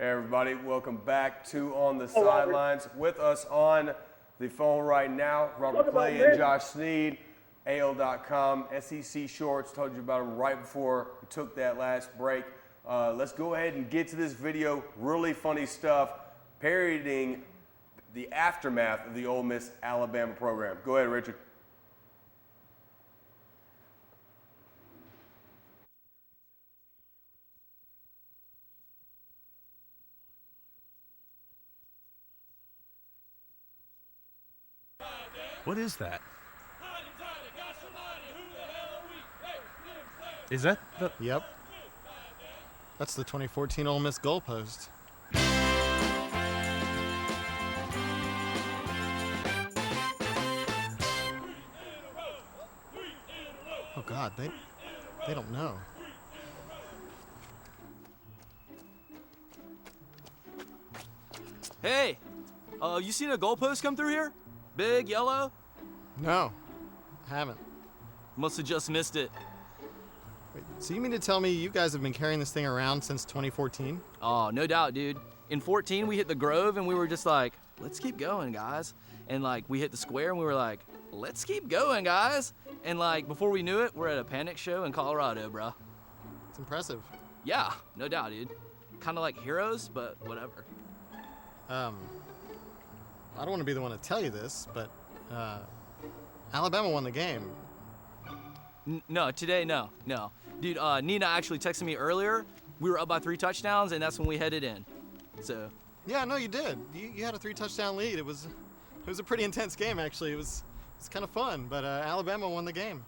Hey everybody, welcome back to On the Sidelines. With us on the phone right now, Robert Clay and Josh Sneed, AL.com, SEC Shorts. Told you about them right before we took that last break. Let's go ahead and get to this video. Really funny stuff, parodying the aftermath of the Ole Miss Alabama program. Go ahead, Richard. What is that? Is that the... Yep. That's the 2014 Ole Miss goalpost. Oh God, they don't know. Hey, you seen a goalpost come through here? Big, yellow? No, haven't. Must have just missed it. Wait, so you mean to tell me you guys have been carrying this thing around since 2014? Oh, no doubt, dude. In 14, we hit the Grove, and we were just like, let's keep going, guys. And, like, we hit the Square, and we were like, let's keep going, guys. And, like, before we knew it, we're at a Panic show in Colorado, bro. It's impressive. Yeah, no doubt, dude. Kind of like heroes, but whatever. I don't want to be the one to tell you this, but Alabama won the game. No, today, no. Dude, Nina actually texted me earlier. We were up by 3 touchdowns, and that's when we headed in. So. Yeah, no, you did. You had a 3-touchdown lead. It was a pretty intense game, actually. It was kind of fun, but Alabama won the game.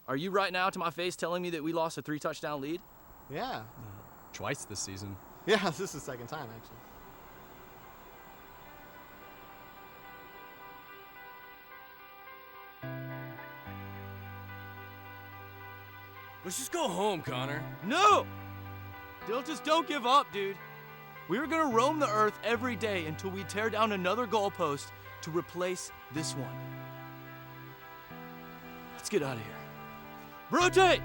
Are you right now to my face telling me that we lost a 3-touchdown lead? Yeah. Twice this season. Yeah, this is the second time, actually. Let's just go home, Connor. No! Just don't give up, dude. We're gonna roam the earth every day until we tear down another goalpost to replace this one. Let's get out of here. Rotate!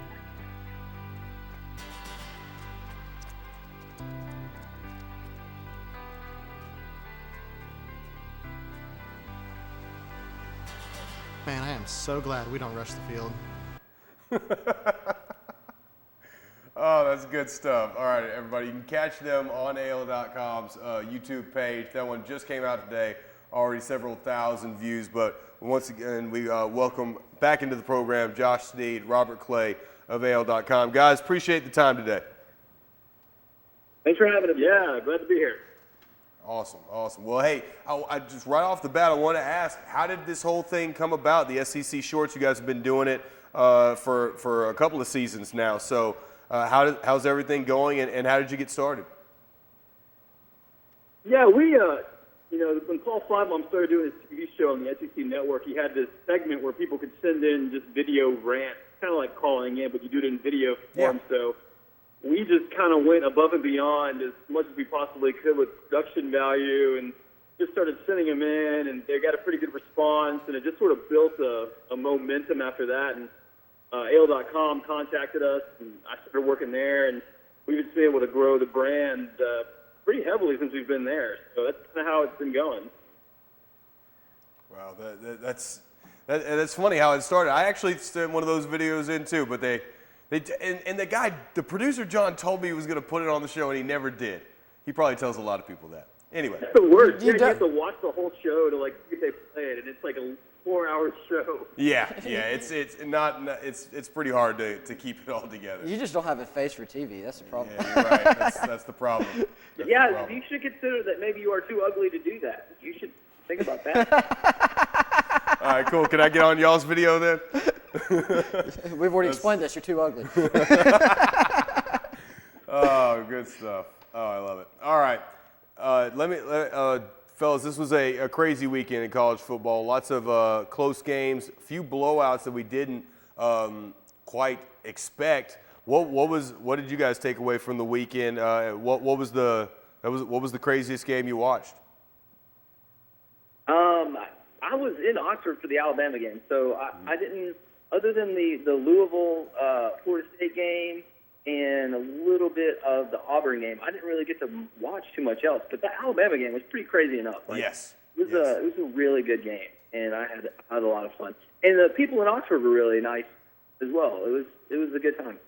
Man, I am so glad we don't rush the field. Oh, that's good stuff. All right, everybody, you can catch them on AL.com's YouTube page. That one just came out today, already several thousand views. But once again, we welcome back into the program Josh Sneed, Robert Clay of AL.com. Guys, appreciate the time today. Thanks for having us. Yeah, glad to be here. Awesome. Well, hey, I just right off the bat, I want to ask, how did this whole thing come about? The SEC Shorts, you guys have been doing it for a couple of seasons now. So how's everything going, and how did you get started? Yeah, we, when Paul Flybaum started doing his TV show on the SEC Network, he had this segment where people could send in just video rants, kind of like calling in, but you do it in video form. Yeah. So we just kind of went above and beyond as much as we possibly could with production value and just started sending them in, and they got a pretty good response, and it just sort of built a momentum after that. And AL.com contacted us, and I started working there, and we've just been able to grow the brand pretty heavily since we've been there. So that's kind of how it's been going. Wow, that's funny how it started. I actually sent one of those videos in too, but and the guy, the producer John, told me he was going to put it on the show, and he never did. He probably tells a lot of people that. Anyway, that's the worst. You have to watch the whole show to like see if they play it, and it's like a 4-hour show. Yeah, it's pretty hard to keep it all together. You just don't have a face for TV. That's the problem. Yeah, you're right. That's the problem. That's yeah, the problem. You should consider that maybe you are too ugly to do that. You should think about that. All right, cool. Can I get on y'all's video then? We've already explained this. You're too ugly. Oh, good stuff. Oh, I love it. All right. Fellas, this was a crazy weekend in college football. Lots of close games, a few blowouts that we didn't quite expect. What did you guys take away from the weekend? What was the craziest game you watched? I was in Oxford for the Alabama game, so I didn't, other than the Louisville Florida State game and a little bit of the Auburn game. I didn't really get to watch too much else, but the Alabama game was pretty crazy enough. Yes. It was a really good game, and I had a lot of fun. And the people in Oxford were really nice as well. It was a good time.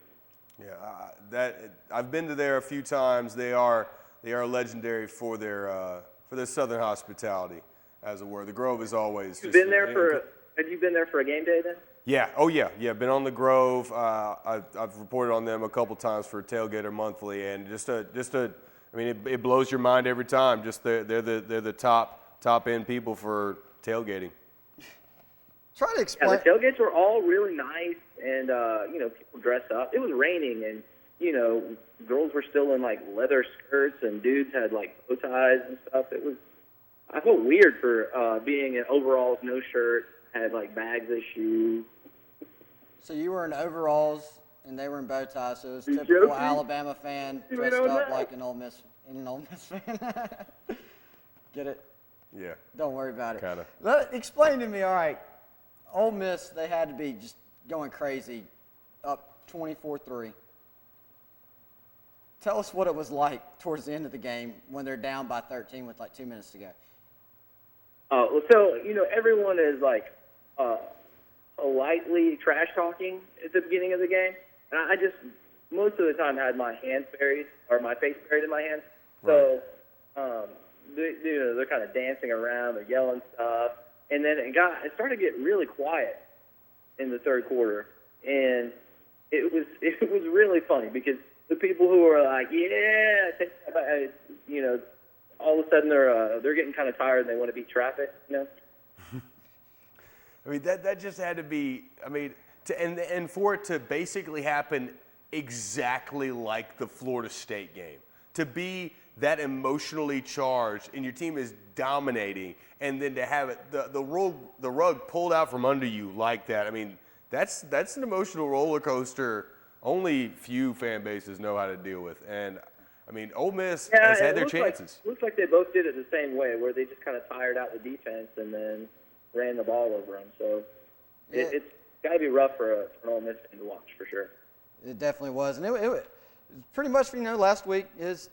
Yeah, I've been to there a few times. They are legendary for their Southern hospitality, as it were. The Grove is always. Have you been there for a game day then? Yeah. Oh yeah. Yeah. Been on the Grove. I've reported on them a couple times for Tailgater Monthly, and I mean, it blows your mind every time. Just they're the top end people for tailgating. Try to explain. Yeah, the tailgates were all really nice, and people dress up. It was raining, and girls were still in like leather skirts, and dudes had like bow ties and stuff. I felt weird for being in overalls, no shirt, had like bags of shoes. So you were in overalls and they were in bow ties, so it was You typical joking? Alabama fan You dressed know up that? like an Ole Miss fan. Get it? Yeah. Don't worry about it. Kinda. Explain to me, all right, Ole Miss, they had to be just going crazy, up 24-3. Tell us what it was like towards the end of the game when they're down by 13 with like 2 minutes to go. So everyone is like politely trash talking at the beginning of the game, and I just most of the time had my hands buried or my face buried in my hands. So they're kind of dancing around, they're yelling stuff, and then it started to get really quiet in the third quarter, and it was really funny because the people who were like, yeah, take that back, all of a sudden they're getting kind of tired and they want to beat traffic, I mean, that just had to be. I mean, and for it to basically happen exactly like the Florida State game, to be that emotionally charged and your team is dominating, and then to have it the rug pulled out from under you like that. I mean, that's an emotional roller coaster. Only few fan bases know how to deal with, and I mean, Ole Miss has had their chances. Looks like they both did it the same way, where they just kind of tired out the defense and then ran the ball over them. So it's got to be rough for an Ole Miss fan to watch for sure. It definitely was, and it pretty much last week is,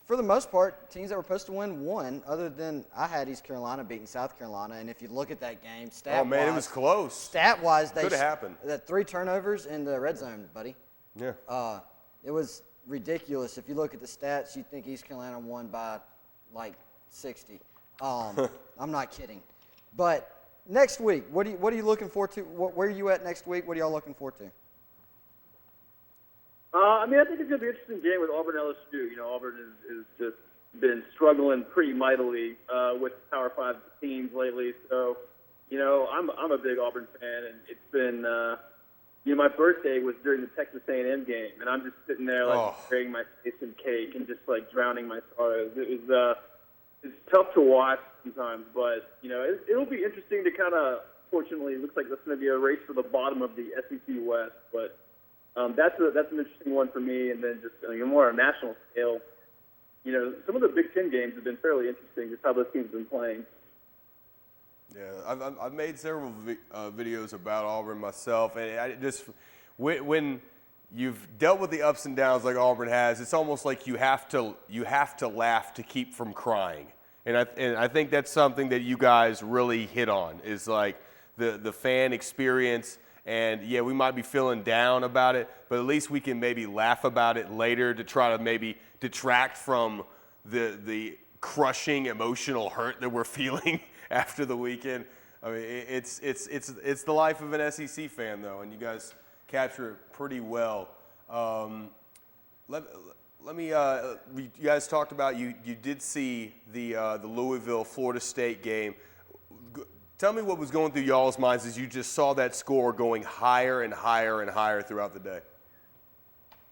for the most part, teams that were supposed to win won. Other than I had East Carolina beating South Carolina, and if you look at that game, it was close. Stat-wise, they could have happened. That 3 turnovers in the red zone, buddy. Yeah. It was ridiculous. If you look at the stats, you'd think East Carolina won by like 60. I'm not kidding. But next week, what are you looking forward to? Where are you at next week? What are y'all looking forward to? I think it's going to be an interesting game with Auburn and LSU. Auburn has just been struggling pretty mightily with Power 5 teams lately. So, I'm a big Auburn fan, and it's been, my birthday was during the Texas A&M game, and I'm just sitting there burying my face in cake and just like drowning my sorrows. It's tough to watch sometimes, but it'll be interesting to kind of. Fortunately, it looks like that's going to be a race for the bottom of the SEC West, but. That's an interesting one for me, and then just more on a national scale. Some of the Big Ten games have been fairly interesting, just how those teams have been playing. Yeah, I've made several videos about Auburn myself, and I just when you've dealt with the ups and downs like Auburn has, it's almost like you have to laugh to keep from crying, and I think that's something that you guys really hit on is like the fan experience. And, yeah, we might be feeling down about it, but at least we can maybe laugh about it later to try to maybe detract from the crushing emotional hurt that we're feeling after the weekend. I mean, it's the life of an SEC fan, though, and you guys capture it pretty well. Let me you guys talked about you did see the Louisville Florida State game. Tell me what was going through y'all's minds as you just saw that score going higher and higher and higher throughout the day.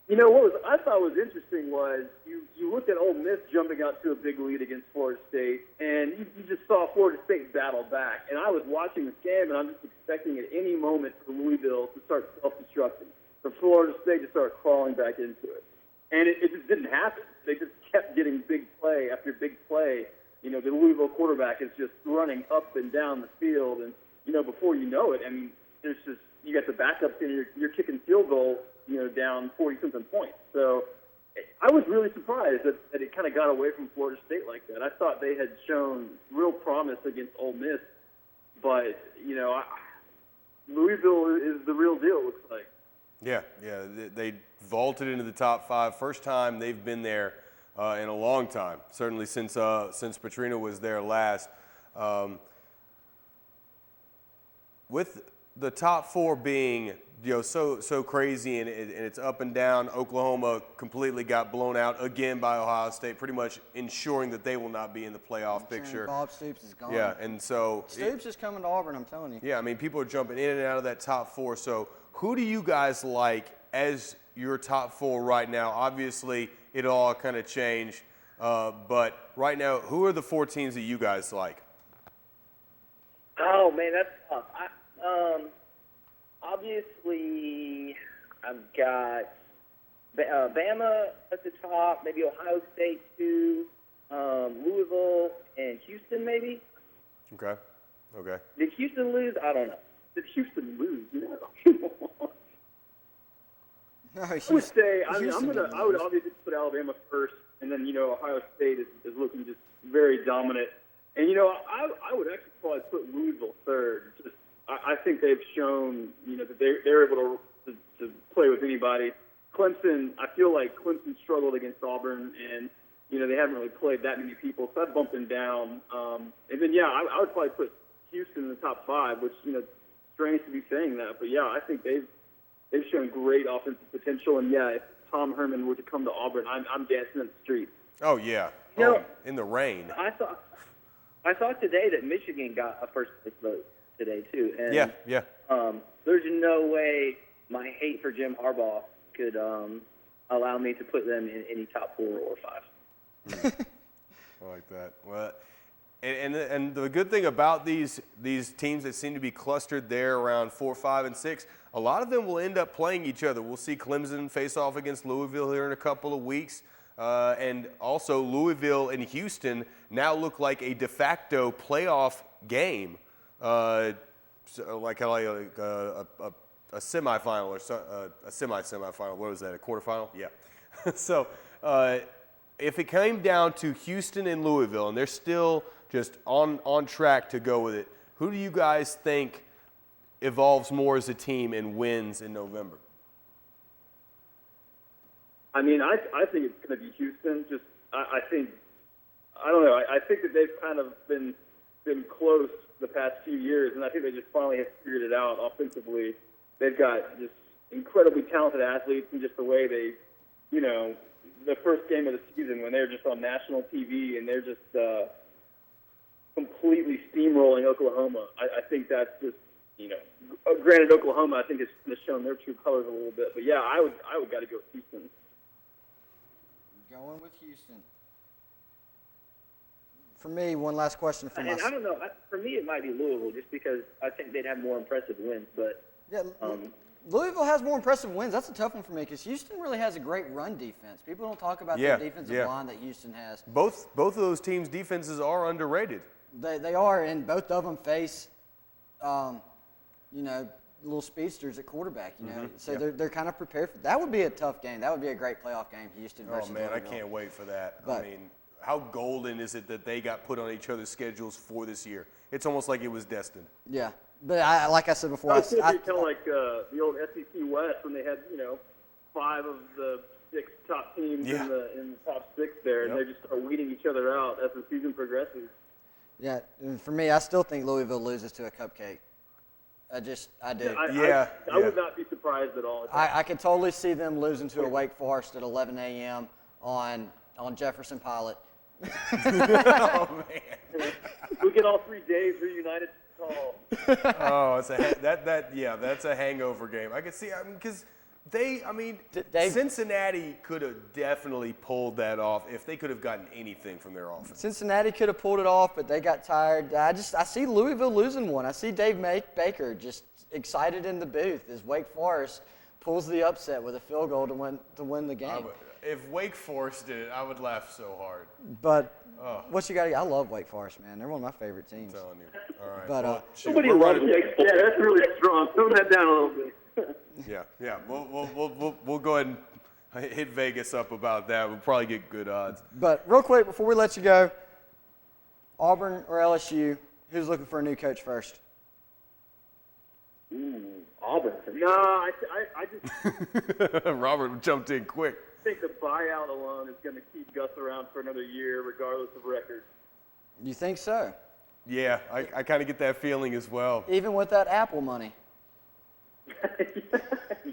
What I thought was interesting was you looked at Ole Miss jumping out to a big lead against Florida State, and you just saw Florida State battle back. And I was watching this game, and I'm just expecting at any moment for Louisville to start self-destructing, for Florida State to start crawling back into it. And it just didn't happen. They just kept getting big play after big play. The Louisville quarterback is just running up and down the field, and before you know it, I mean, there's just you got the backups and you're kicking field goals down 40-something points. So I was really surprised that it kind of got away from Florida State like that. I thought they had shown real promise against Ole Miss, but, Louisville is the real deal, it looks like. Yeah, they vaulted into the top 5. First time they've been there in a long time, certainly since Petrino was there last. With the top 4 being so crazy and it's up and down, Oklahoma completely got blown out again by Ohio State, pretty much ensuring that they will not be in the playoff picture. Bob Stoops is gone. Yeah, and so Stoops is coming to Auburn, I'm telling you. Yeah, I mean, people are jumping in and out of that top 4. So who do you guys like as your top 4 right now? Obviously, it all kind of changed, but right now, who are the 4 teams that you guys like? Oh man, that's tough. Obviously, I've got Bama at the top, maybe Ohio State too, Louisville and Houston maybe. Okay. Did Houston lose? I don't know. Did Houston lose? No. No, I would say, I Houston would didn't obviously put Alabama first, and then, Ohio State is looking just very dominant. And, I would actually probably put Louisville third. I think they've shown, that they're able to play with anybody. Clemson, I feel like Clemson struggled against Auburn, and, they haven't really played that many people, so I'd bump them down. And then, I would probably put Houston in the top 5, which, strange to be saying that. But, I think they've shown great offensive potential. And, if Tom Herman were to come to Auburn, I'm dancing in the streets. Oh, yeah. In the rain. I saw today that Michigan got a first place vote today too. And, Yeah. There's no way my hate for Jim Harbaugh could allow me to put them in any top 4 or 5. I like that. Well, and the good thing about these teams that seem to be clustered there around 4, 5, and 6, a lot of them will end up playing each other. We'll see Clemson face off against Louisville here in a couple of weeks. And also Louisville and Houston now look like a de facto playoff game, like a semifinal or a semi-semifinal. What was that, a quarterfinal? Yeah. So if it came down to Houston and Louisville, and they're still just on track to go with it, who do you guys think evolves more as a team and wins in November? I mean, I think it's going to be Houston. I think that they've kind of been close the past few years, and I think they just finally have figured it out offensively. They've got just incredibly talented athletes, and just the way they, the first game of the season when they're just on national TV and they're just completely steamrolling Oklahoma. I think that's just, granted Oklahoma, I think has shown their true colors a little bit, but I would got to go with Houston. Going with Houston. For me, one last question from us. I don't know. For me, it might be Louisville just because I think they'd have more impressive wins. But Louisville has more impressive wins. That's a tough one for me because Houston really has a great run defense. People don't talk about the defensive line that Houston has. Both of those teams' defenses are underrated. They are, and both of them face, little speedsters at quarterback. So they're kind of prepared for that. Would be a tough game. That would be a great playoff game, Houston versus Louisville. Louisville. I can't wait for that. I mean, how golden is it that they got put on each other's schedules for this year? It's almost like it was destined. Yeah, but like I said before, I kind of like the old SEC West when they had 5 of the 6 top teams in the top 6 there, and they just start weeding each other out as the season progresses. Yeah, and for me, I still think Louisville loses to a cupcake. I do. I would not be surprised at all. I could totally see them losing to a Wake Forest at 11 a.m. on Jefferson Pilot. Oh man! We get all 3 days reunited. Oh, that's a hangover game. I can see. I mean, because Cincinnati could have definitely pulled that off if they could have gotten anything from their offense. Cincinnati could have pulled it off, but they got tired. I see Louisville losing one. I see Dave Baker just excited in the booth as Wake Forest pulls the upset with a field goal to win the game. If Wake Forest did it, I would laugh so hard. But what you got? I love Wake Forest, man. They're one of my favorite teams. I'm telling you. All right. But somebody loves Wake Forest. Yeah, that's really strong. Tone that down a little bit. Yeah. We'll go ahead and hit Vegas up about that. We'll probably get good odds. But real quick, before we let you go, Auburn or LSU, who's looking for a new coach first? Auburn. No, I just Robert jumped in quick. think the buyout alone is going to keep Gus around for another year, regardless of record. You think so? Yeah, I kind of get that feeling as well. Even with that Apple money.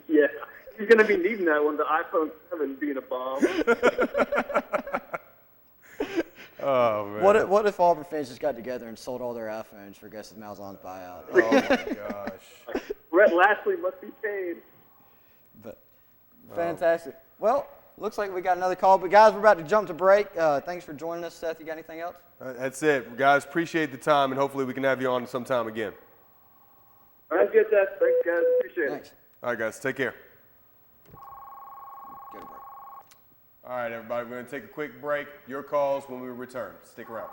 Yeah, he's going to be needing that when the iPhone 7 being a bomb. Oh, man. What if Auburn fans just got together and sold all their iPhones for Gus Malzahn's buyout? Oh, my gosh. Brett Lashley must be paid. But fantastic. Well, looks like we got another call. But, guys, we're about to jump to break. Thanks for joining us. Seth, you got anything else? That's it. Guys, appreciate the time, and hopefully we can have you on sometime again. All right, good, Seth. Thanks, guys. Appreciate Thanks. it. All right, guys, take care. Go to break. All right, everybody, we're going to take a quick break. Your calls when we return. Stick around.